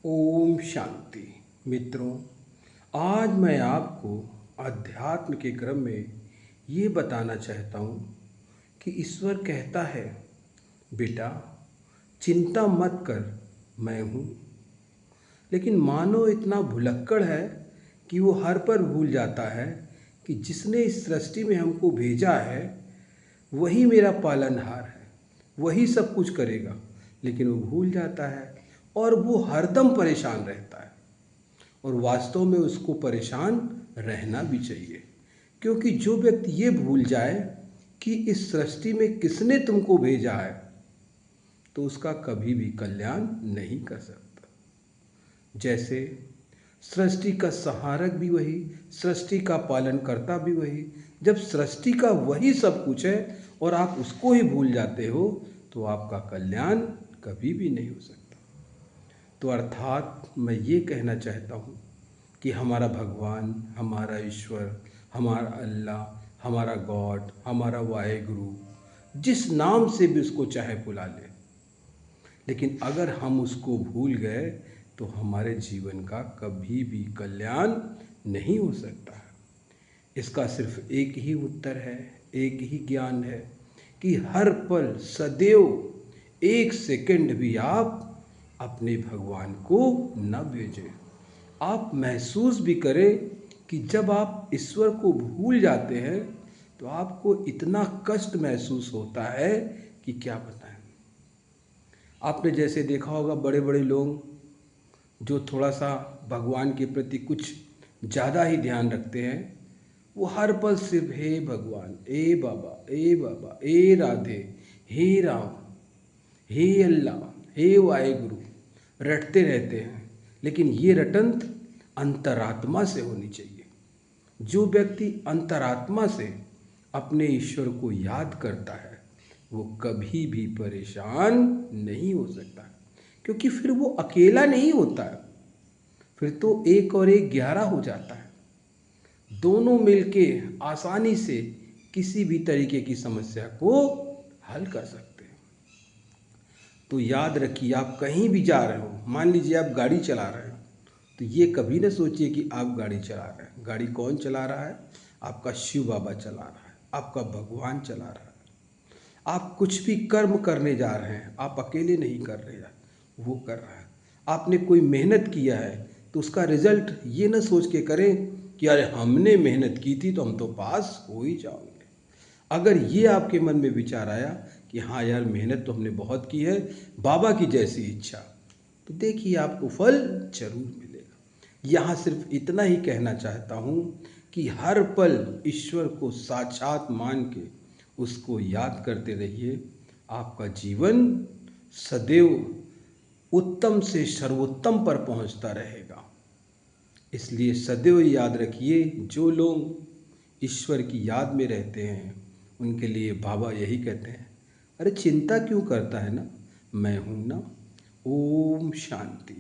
ओम शांति। मित्रों, आज मैं आपको अध्यात्म के क्रम में ये बताना चाहता हूँ कि ईश्वर कहता है, बेटा चिंता मत कर, मैं हूँ। लेकिन मानव इतना भुलक्कड़ है कि वो हर पर भूल जाता है कि जिसने इस सृष्टि में हमको भेजा है वही मेरा पालनहार है, वही सब कुछ करेगा। लेकिन वो भूल जाता है और वो हरदम परेशान रहता है। और वास्तव में उसको परेशान रहना भी चाहिए, क्योंकि जो व्यक्ति ये भूल जाए कि इस सृष्टि में किसने तुमको भेजा है, तो उसका कभी भी कल्याण नहीं कर सकता। जैसे सृष्टि का संहारक भी वही, सृष्टि का पालन करता भी वही। जब सृष्टि का वही सब कुछ है और आप उसको ही भूल जाते हो, तो आपका कल्याण कभी भी नहीं हो सकता। तो अर्थात मैं ये कहना चाहता हूँ कि हमारा भगवान, हमारा ईश्वर, हमारा अल्लाह, हमारा गॉड, हमारा वाहेगुरु, जिस नाम से भी उसको चाहे बुला ले, लेकिन अगर हम उसको भूल गए तो हमारे जीवन का कभी भी कल्याण नहीं हो सकता है। इसका सिर्फ एक ही उत्तर है, एक ही ज्ञान है कि हर पल सदैव एक सेकंड भी आप अपने भगवान को न भेजें। आप महसूस भी करें कि जब आप ईश्वर को भूल जाते हैं तो आपको इतना कष्ट महसूस होता है कि क्या बताएं। आपने जैसे देखा होगा, बड़े बड़े लोग जो थोड़ा सा भगवान के प्रति कुछ ज़्यादा ही ध्यान रखते हैं, वो हर पल सिर्फ हे भगवान, ए बाबा, ए बाबा, ए राधे, हे राम, हे अल्लाह, हे वाहेगुरु रटते रहते हैं। लेकिन ये रटंत अंतरात्मा से होनी चाहिए। जो व्यक्ति अंतरात्मा से अपने ईश्वर को याद करता है वो कभी भी परेशान नहीं हो सकता, क्योंकि फिर वो अकेला नहीं होता है। फिर तो 1 और 1 11 हो जाता है। दोनों मिलके आसानी से किसी भी तरीके की समस्या को हल कर सकते हैं। तो याद रखिए, आप कहीं भी जा रहे हो, मान लीजिए आप गाड़ी चला रहे हो, तो ये कभी ना सोचिए कि आप गाड़ी चला रहे हैं। गाड़ी कौन चला रहा है? आपका शिव बाबा चला रहा है, आपका भगवान चला रहा है। आप कुछ भी कर्म करने जा रहे हैं, आप अकेले नहीं कर रहे हैं, वो कर रहा है। आपने कोई मेहनत किया है तो उसका रिजल्ट ये ना सोच के करें कि अरे हमने मेहनत की थी तो हम तो पास हो ही जाओगे। अगर ये आपके मन में विचार आया कि हाँ यार, मेहनत तो हमने बहुत की है, बाबा की जैसी इच्छा, तो देखिए आपको फल जरूर मिलेगा। यहाँ सिर्फ इतना ही कहना चाहता हूँ कि हर पल ईश्वर को साक्षात मान के उसको याद करते रहिए। आपका जीवन सदैव उत्तम से सर्वोत्तम पर पहुँचता रहेगा। इसलिए सदैव याद रखिए, जो लोग ईश्वर की याद में रहते हैं उनके लिए बाबा यही कहते हैं, अरे चिंता क्यों करता है ना, मैं हूँ ना। ओम शांति।